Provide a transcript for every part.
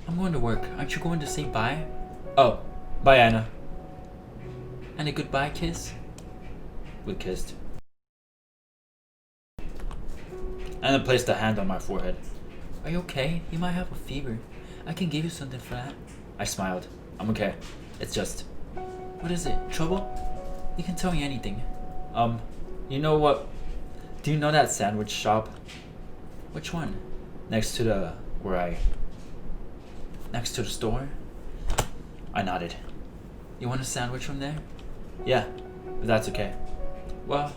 I'm going to work. Aren't you going to say bye? Oh, bye, Anna. And a goodbye kiss? We kissed. Anna placed a hand on my forehead. Are you okay? You might have a fever. I can give you something for that. I smiled. I'm okay. It's just... What is it? Trouble? You can tell me anything. You know what? Do you know that sandwich shop? Which one? Next to the store? I nodded. You want a sandwich from there? Yeah, if that's okay. Well,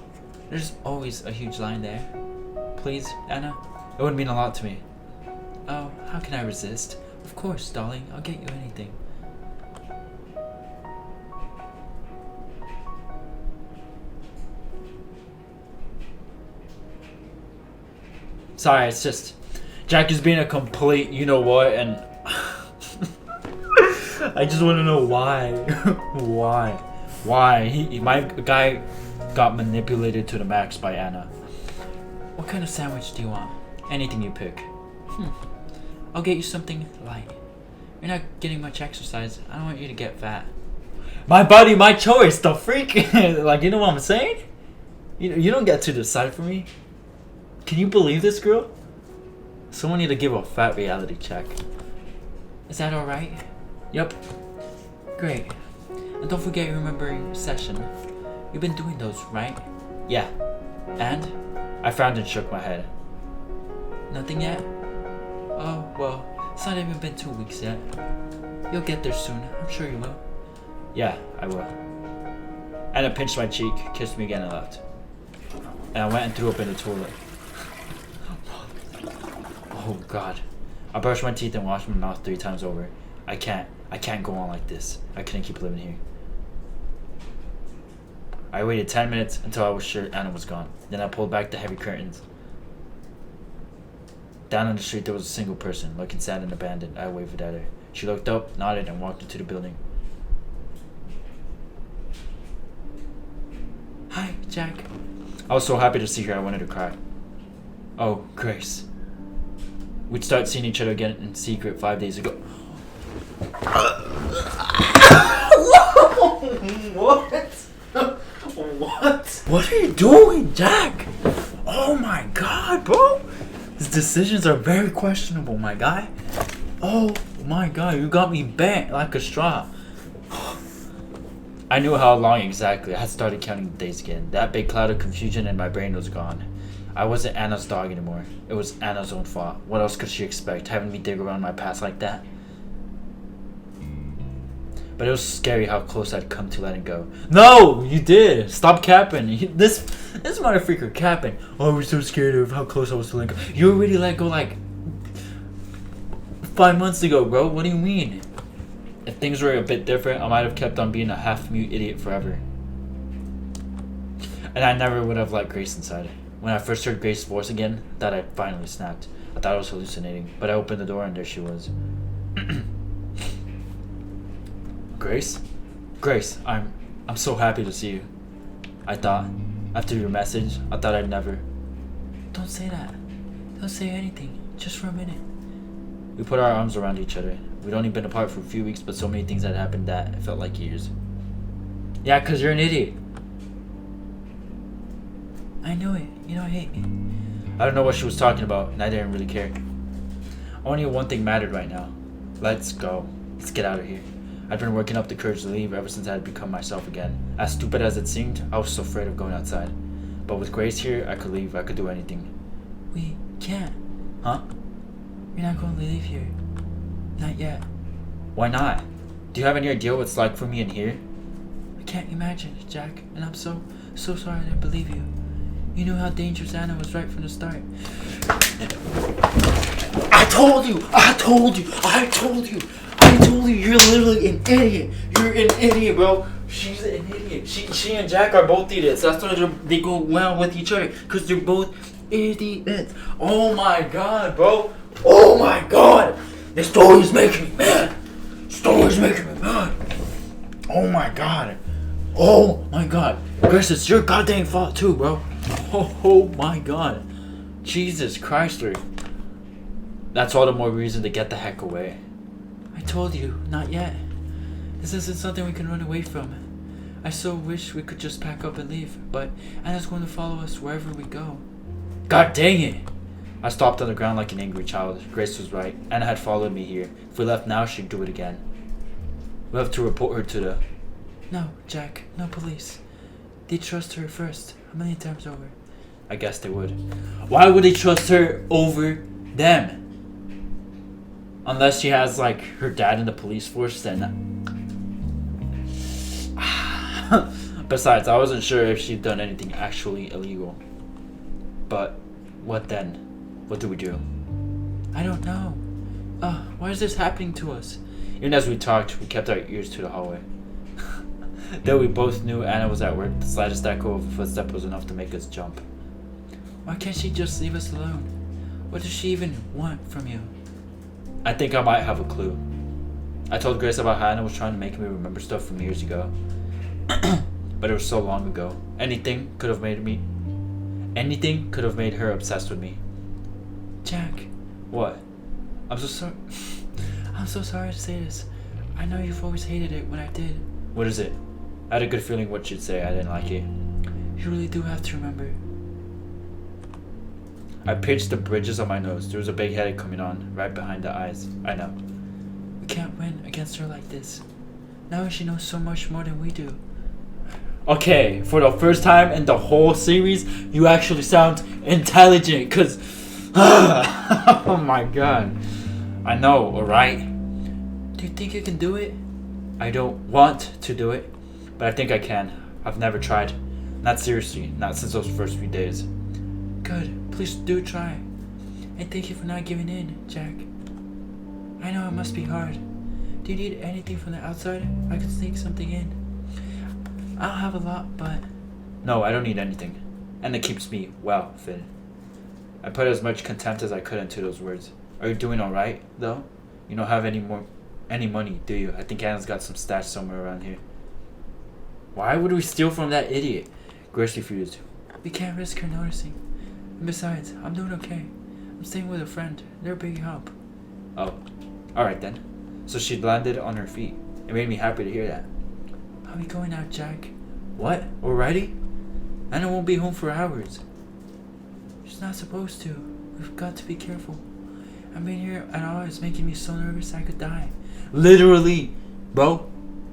there's always a huge line there. Please, Anna? It would mean a lot to me. Oh, how can I resist? Of course, darling. I'll get you anything. Sorry, it's just... Jack is being a complete you-know-what, and... I just want to know why. Why? My guy got manipulated to the max by Anna. What kind of sandwich do you want? Anything you pick. I'll get you something light. You're not getting much exercise. I don't want you to get fat. My body, my choice. The freak. Like, you know what I'm saying? You don't get to decide for me. Can you believe this, girl? Someone need to give a fat reality check. Is that alright? Yep. Great. And don't forget your remembering session. You've been doing those, right? Yeah. And? I frowned and shook my head. Nothing yet? Oh, well, it's not even been 2 weeks yet. You'll get there soon. I'm sure you will. Yeah, I will. Anna pinched my cheek, kissed me again, and left. And I went and threw up in the toilet. Oh God. I brushed my teeth and washed my mouth 3 times over. I can't go on like this. I couldn't keep living here. I waited 10 minutes until I was sure Anna was gone. Then I pulled back the heavy curtains. Down on the street there was a single person, looking sad and abandoned. I waved at her. She looked up, nodded, and walked into the building. Hi, Jack. I was so happy to see her I wanted to cry. Oh, Grace. We'd start seeing each other again in secret 5 days ago. What? What? What are you doing, Jack? Oh my God, bro. His decisions are very questionable, my guy. Oh my God, you got me bent like a straw. I knew how long exactly. I had started counting the days again. That big cloud of confusion in my brain was gone. I wasn't Anna's dog anymore. It was Anna's own fault. What else could she expect, having me dig around my past like that? But it was scary how close I'd come to letting go. No, you did. Stop capping. This motherfucker capping. Oh, I was so scared of how close I was to letting go. You already let go like 5 months ago, bro. What do you mean? If things were a bit different, I might have kept on being a half-mute idiot forever. And I never would have let Grace inside. When I first heard Grace's voice again, that I finally snapped. I thought I was hallucinating, but I opened the door and there she was. Grace? Grace, I'm so happy to see you. I thought, after your message, I thought I'd never... Don't say that. Don't say anything. Just for a minute. We put our arms around each other. We'd only been apart for a few weeks, but so many things had happened that it felt like years. Yeah, 'cause you're an idiot. I know it. You don't hate me. I don't know what she was talking about, and I didn't really care. Only one thing mattered right now. Let's go. Let's get out of here. I'd been working up the courage to leave ever since I had become myself again. As stupid as it seemed, I was so afraid of going outside. But with Grace here, I could leave. I could do anything. We can't. Huh? You're not going to leave here. Not yet. Why not? Do you have any idea what it's like for me in here? I can't imagine, Jack, and I'm so sorry I didn't believe you. You knew how dangerous Anna was right from the start. I told you, you're literally an idiot. You're an idiot, bro. She's an idiot. She and Jack are both idiots. That's why they go well with each other, because they're both idiots. Oh my God, bro. Oh my God. This story is making me mad. Oh my God. Oh my God. Chris, it's your goddamn fault too, bro. Oh my God. Jesus Christ. That's all the more reason to get the heck away. I told you, not yet. This isn't something we can run away from. I so wish we could just pack up and leave, but Anna's going to follow us wherever we go. God dang it! I stopped on the ground like an angry child. Grace was right. Anna had followed me here. If we left now, she'd do it again. We'll have to report her to the... No, Jack. No police. They trust her first. A million times over. I guess they would. Why would they trust her over them? Unless she has, like, her dad in the police force, then... Besides, I wasn't sure if she'd done anything actually illegal. But, what then? What do we do? I don't know. Why is this happening to us? Even as we talked, we kept our ears to the hallway. Though we both knew Anna was at work, the slightest echo of a footstep was enough to make us jump. Why can't she just leave us alone? What does she even want from you? I think I might have a clue. I told Grace about how Anna was trying to make me remember stuff from years ago. But it was so long ago. Anything could have made her obsessed with me. Jack. What? I'm so sorry. I'm so sorry to say this. I know you've always hated it when I did. What is it? I had a good feeling what she'd say. I didn't like it. You really do have to remember. I pinched the bridges on my nose. There was a big headache coming on, right behind the eyes. I know. We can't win against her like this. Now she knows so much more than we do. Okay, for the first time in the whole series, you actually sound intelligent, cause... oh my god. I know, alright? Do you think you can do it? I don't want to do it, but I think I can. I've never tried. Not seriously, not since those first few days. Good, please do try. And thank you for not giving in, Jack. I know it must be hard. Do you need anything from the outside? I could sneak something in. I don't have a lot, but... No, I don't need anything. And it keeps me well fed. I put as much contempt as I could into those words. Are you doing alright, though? You don't have any money, do you? I think Anna's got some stash somewhere around here. Why would we steal from that idiot? Grace refused. We can't risk her noticing. And besides, I'm doing okay. I'm staying with a friend. They're a big help. Oh, alright then. So she landed on her feet. It made me happy to hear that. Are we going out, Jack? What? Already? Anna won't be home for hours. She's not supposed to. We've got to be careful. I'm being here at all is making me so nervous I could die. Literally, bro.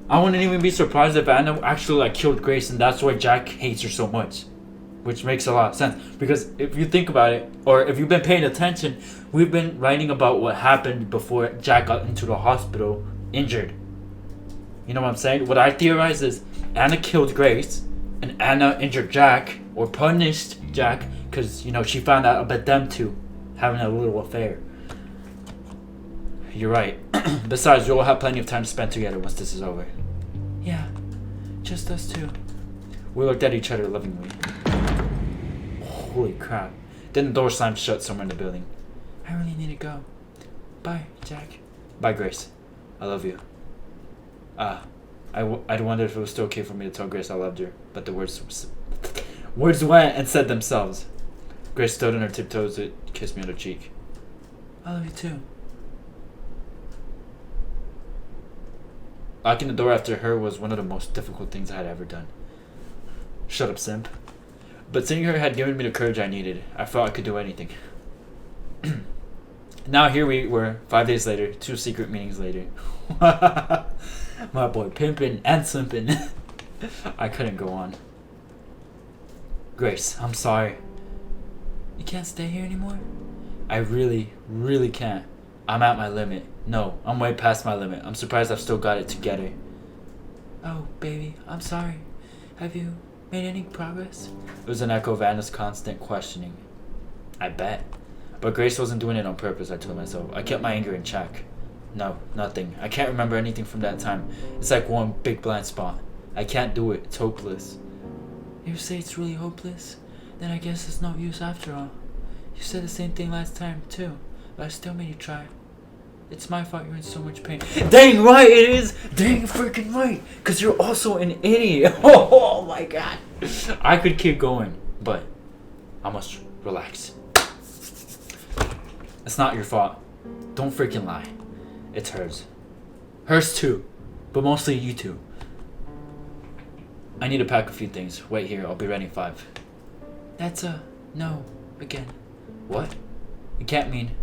I wouldn't even be surprised if Anna actually killed Grace and that's why Jack hates her so much. Which makes a lot of sense. Because if you think about it, or if you've been paying attention, we've been writing about what happened before Jack got into the hospital injured. You know what I'm saying? What I theorize is Anna killed Grace and Anna injured Jack or punished Jack because, she found out about them two having a little affair. You're right. Besides, we'll have plenty of time to spend together once this is over. Yeah, just us two. We looked at each other lovingly. Holy crap. Then the door slammed shut somewhere in the building. I really need to go. Bye, Jack. Bye, Grace. I love you. I wondered if it was still okay for me to tell Grace I loved her, but the words went and said themselves. Grace stood on her tiptoes to kiss me on the cheek. I love you too. Locking the door after her was one of the most difficult things I had ever done. Shut up, simp. But seeing her had given me the courage I needed. I felt I could do anything. Now here we were, 5 days later, 2 secret meetings later. My boy pimping and simping. I couldn't go on. Grace, I'm sorry. You can't stay here anymore? I really, really can't. I'm at my limit. No, I'm way past my limit. I'm surprised I've still got it together. Oh, baby, I'm sorry. Have you made any progress? It was an echo of Anna's constant questioning. I bet. But Grace wasn't doing it on purpose, I told myself. I kept my anger in check. No, nothing. I can't remember anything from that time. It's like one big blind spot. I can't do it. It's hopeless. You say it's really hopeless? Then I guess it's no use after all. You said the same thing last time, too. But I still made you try. It's my fault you're in so much pain. Dang right it is! Dang freaking right! Because you're also an idiot. Oh my god. I could keep going, but I must relax. It's not your fault. Don't freaking lie. It's hers. Hers too. But mostly you two. I need to pack a few things. Wait here, I'll be ready in 5. That's a no again. What? You can't mean.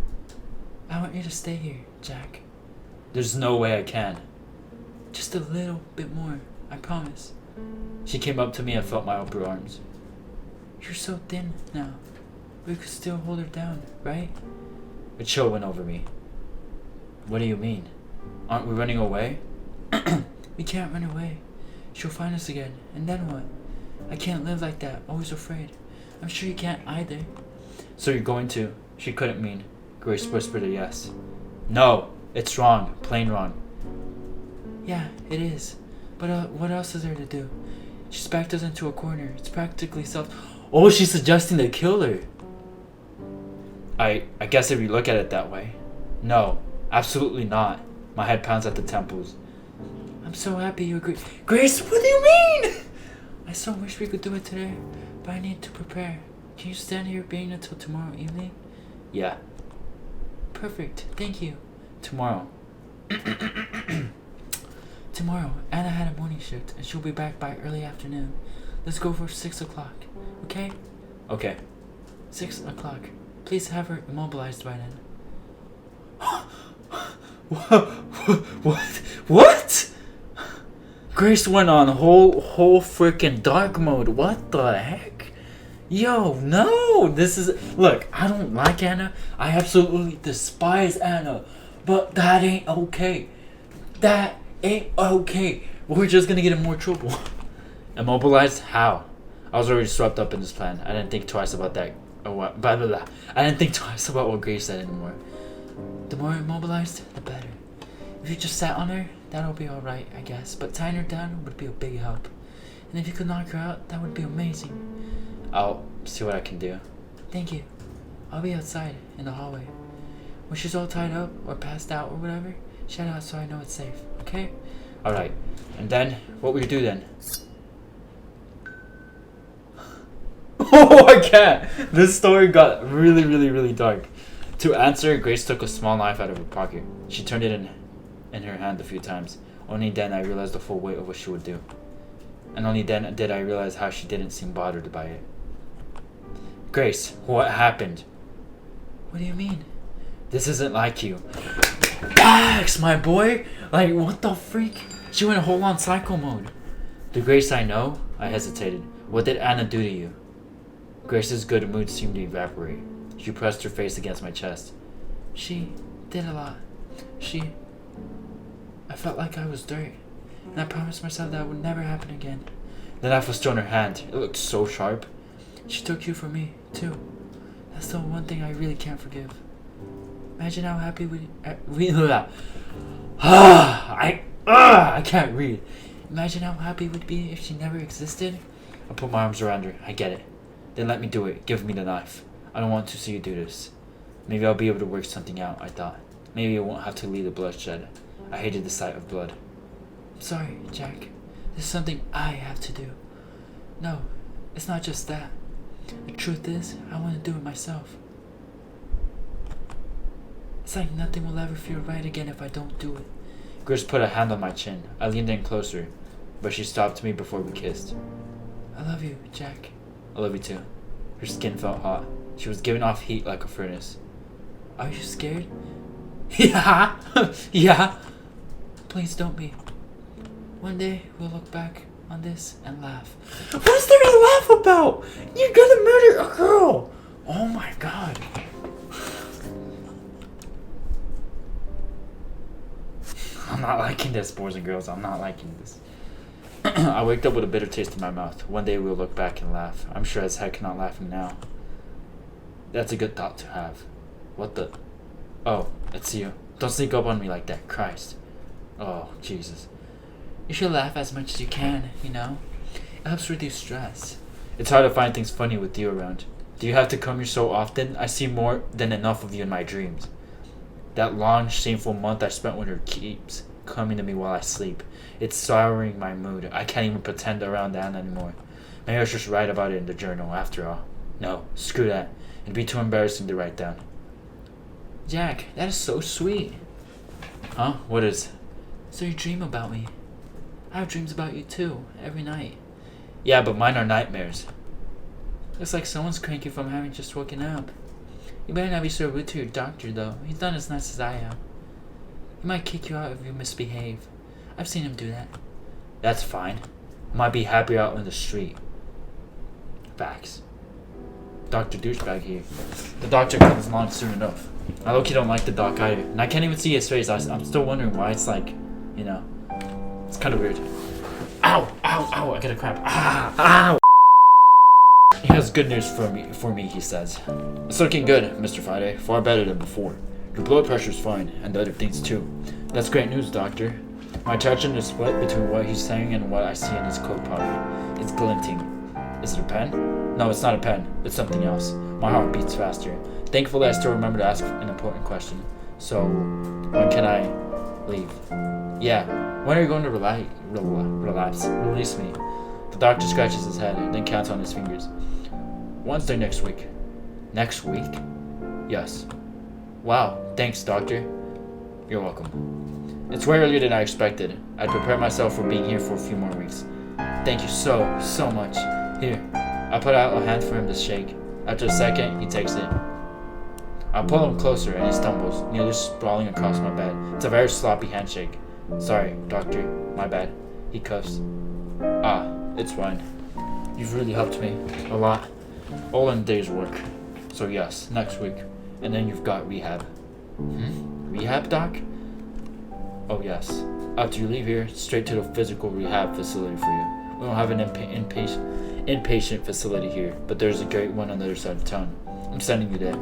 I want you to stay here, Jack. There's no way I can. Just a little bit more, I promise. She came up to me and felt my upper arms. You're so thin now. We could still hold her down, right? A chill went over me. What do you mean? Aren't we running away? We can't run away. She'll find us again, and then what? I can't live like that, always afraid. I'm sure you can't either. So you're going to? She couldn't mean. Grace whispered a yes. No, it's wrong, plain wrong. Yeah, it is. But what else is there to do? She's backed us into a corner. It's practically Oh, she's suggesting to kill her. I guess if you look at it that way. No, absolutely not. My head pounds at the temples. I'm so happy you agree. Grace, what do you mean? I so wish we could do it today, but I need to prepare. Can you stand here being until tomorrow evening? Yeah. Perfect, thank you. Tomorrow. Tomorrow, Anna had a morning shift, and she'll be back by early afternoon. Let's go for 6 o'clock, okay? Okay. 6 o'clock. Please have her immobilized by then. What? Grace went on whole freaking dark mode. What the heck? Yo, no. This is... Look, I don't like Anna. I absolutely despise Anna. But that ain't okay. That ain't okay. We're just gonna get in more trouble. Immobilized? How? I was already swept up in this plan. I didn't think twice about that. Or what? Blah, blah, blah. I didn't think twice about what Grace said anymore. The more immobilized, the better. If you just sat on her, that'll be alright, I guess. But tying her down would be a big help. And if you could knock her out, that would be amazing. I'll see what I can do. Thank you. I'll be outside, in the hallway. When she's all tied up, or passed out, or whatever, shout out so I know it's safe, okay? Alright. And then, what will you do then? Oh, I can't! This story got really dark. To answer, Grace took a small knife out of her pocket. She turned it in her hand a few times. Only then I realized the full weight of what she would do. And only then did I realize how she didn't seem bothered by it. Grace, what happened? What do you mean? This isn't like you. Max, my boy! Like, what the freak? She went whole on psycho mode. The Grace I know? I hesitated. What did Anna do to you? Grace's good mood seemed to evaporate. She pressed her face against my chest. She did a lot. I felt like I was dirt. And I promised myself that would never happen again. The knife was still in her hand. It looked so sharp. She took you from me, too. That's the one thing I really can't forgive. Imagine how happy I can't read. Imagine how happy we'd be if she never existed. I put my arms around her. I get it. Then let me do it. Give me the knife. I don't want to see you do this. Maybe I'll be able to work something out, I thought. Maybe I won't have to leave the bloodshed. I hated the sight of blood. I'm sorry, Jack. This is something I have to do. No, it's not just that. The truth is, I want to do it myself. It's like nothing will ever feel right again if I don't do it. Grace put a hand on my chin. I leaned in closer, but she stopped me before we kissed. I love you, Jack. I love you too. Her skin felt hot. She was giving off heat like a furnace. Are you scared? Yeah. Yeah. Please don't be. One day we'll look back on this and laugh. What's there to laugh about? You're gonna murder a girl. Oh my god. I'm not liking this, boys and girls. I'm not liking this. I waked up with a bitter taste in my mouth. One day we'll look back and laugh. I'm sure as heck not laughing now. That's a good thought to have. What the? Oh, it's you. Don't sneak up on me like that. Christ. Oh, Jesus. You should laugh as much as you can, you know? It helps reduce stress. It's hard to find things funny with you around. Do you have to come here so often? I see more than enough of you in my dreams. That long, shameful month I spent with her keeps coming to me while I sleep. It's souring my mood. I can't even pretend around Anna anymore. Maybe I should just write about it in the journal after all. No, screw that. It'd be too embarrassing to write down. Jack, that is so sweet. Huh? What is? So you dream about me. I have dreams about you too, every night. Yeah, but mine are nightmares. Looks like someone's cranky from having just woken up. You better not be so rude to your doctor, though. He's not as nice as I am. He might kick you out if you misbehave. I've seen him do that. That's fine. I might be happier out in the street. Facts. Dr. Douchebag here. The doctor comes along soon enough. I low-key don't like the doc either. And I can't even see his face. I'm still wondering why it's like, you know. It's kind of weird. Ow! Ow! Ow! I got a cramp. Ah! Ow! He has good news for me, he says. It's looking good, Mr. Friday. Far better than before. Your blood pressure's fine, and the other things too. That's great news, doctor. My attention is split between what he's saying and what I see in his coat pocket. It's glinting. Is it a pen? No, it's not a pen. It's something else. My heart beats faster. Thankfully, I still remember to ask an important question. So, when can I leave? Yeah, when are you going to release me? The doctor scratches his head and then counts on his fingers. Wednesday next week. Next week? Yes. Wow, thanks, doctor. You're welcome. It's way earlier than I expected. I'd prepared myself for being here for a few more weeks. Thank you so much. Here, I put out a hand for him to shake. After a second, he takes it. I pull him closer and he stumbles, nearly sprawling across my bed. It's a very sloppy handshake. Sorry, doctor. My bad. He cuffs. Ah, it's fine. You've really helped me a lot. All in a day's work. So yes, next week. And then you've got rehab. Rehab, doc? Oh yes. After you leave here, straight to the physical rehab facility for you. We don't have an inpatient facility here, but there's a great one on the other side of town. I'm sending you there.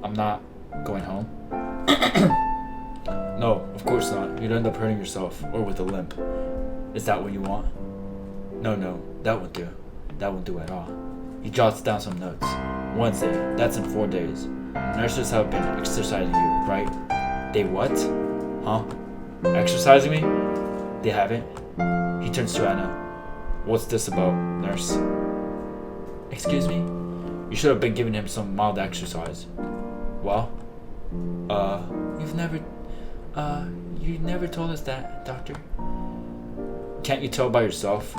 I'm not going home. No, of course not. You'd end up hurting yourself, or with a limp. Is that what you want? No, that won't do. That won't do at all. He jots down some notes. Wednesday, that's in 4 days. Nurses have been exercising you, right? They what? Huh? Exercising me? They haven't? He turns to Anna. What's this about, nurse? Excuse me? You should have been giving him some mild exercise. Well? You never told us that, doctor. Can't you tell by yourself?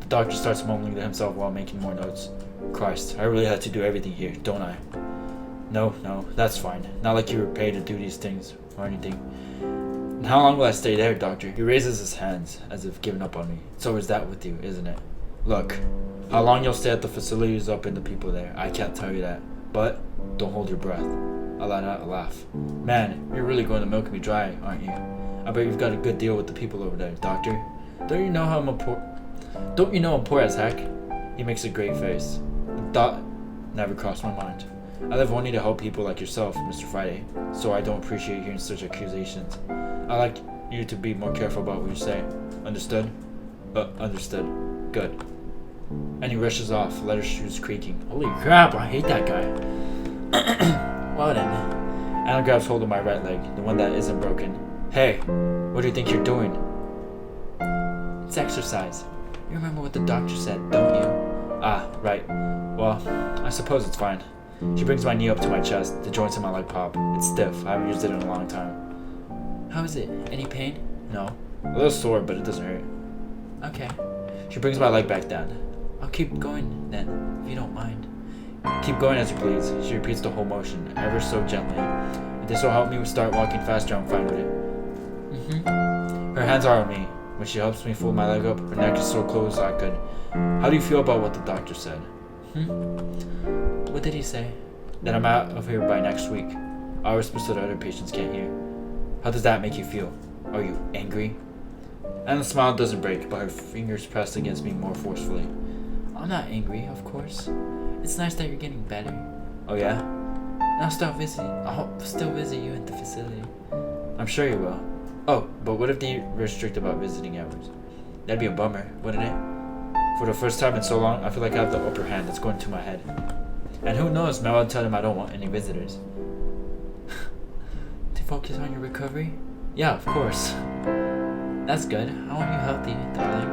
The doctor starts mumbling to himself while making more notes. Christ, I really had to do everything here, don't I? No, that's fine. Not like you were paid to do these things or anything. And how long will I stay there, doctor? He raises his hands as if giving up on me. So is that with you, isn't it? Look, how long you'll stay at the facility is up in the people there. I can't tell you that. But don't hold your breath. I let out a laugh. Man, you're really going to milk me dry, aren't you? I bet you've got a good deal with the people over there, doctor. Don't you know I'm poor as heck? He makes a great face. The thought never crossed my mind. I live only to help people like yourself, Mr. Friday, so I don't appreciate hearing such accusations. I'd like you to be more careful about what you say. Understood? Understood. Good. And he rushes off, leather shoes creaking. Holy crap, I hate that guy. Well then. Anna grabs hold of my right leg, the one that isn't broken. Hey, what do you think you're doing? It's exercise. You remember what the doctor said, don't you? Ah, right. Well, I suppose it's fine. She brings my knee up to my chest. The joints in my leg pop. It's stiff. I haven't used it in a long time. How is it? Any pain? No. A little sore, but it doesn't hurt. Okay. She brings my leg back down. I'll keep going then, if you don't mind. Keep going as you please. She repeats the whole motion, ever so gently. If this will help me start walking faster, I'm fine with it. Her hands are on me. When she helps me fold my leg up, her neck is so close I could. How do you feel about what the doctor said? What did he say? That I'm out of here by next week. Hours so that other patients can't hear. How does that make you feel? Are you angry? And the smile doesn't break, but her fingers pressed against me more forcefully. I'm not angry, of course. It's nice that you're getting better. Oh yeah? I'll still visit you at the facility. I'm sure you will. Oh, but what if they restrict about visiting hours? That'd be a bummer, wouldn't it? For the first time in so long, I feel like I have the upper hand that's going to my head. And who knows, maybe I'll tell them I don't want any visitors. To focus on your recovery? Yeah, of course. That's good. I want you healthy, darling.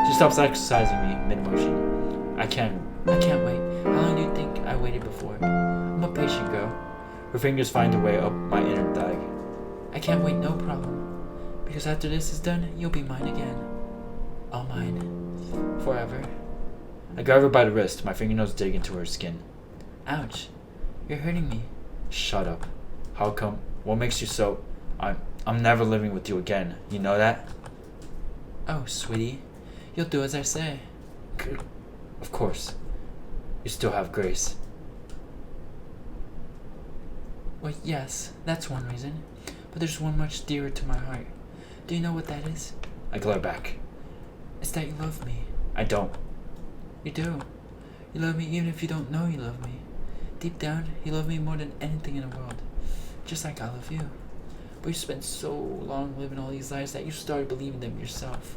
She stops exercising me mid-motion. I can't wait. How long do you think I waited before? I'm a patient girl. Her fingers find their way up my inner thigh. I can't wait, no problem. Because after this is done, you'll be mine again. All mine. Forever. I grab her by the wrist, my fingernails dig into her skin. Ouch. You're hurting me. Shut up. How come? What makes you so... I'm never living with you again. You know that? Oh, sweetie. You'll do as I say. Of course. You still have Grace. Well, yes, that's one reason. But there's one much dearer to my heart. Do you know what that is? I glare back. It's that you love me. I don't. You do. You love me even if you don't know you love me. Deep down, you love me more than anything in the world. Just like I love you. But you spent so long living all these lies that you started believing them yourself.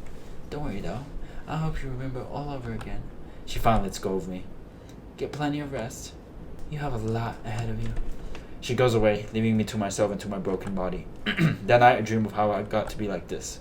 Don't worry though. I'll help you remember all over again. She finally lets go of me. Get plenty of rest. You have a lot ahead of you. She goes away, leaving me to myself and to my broken body. That night I dream of how I got to be like this.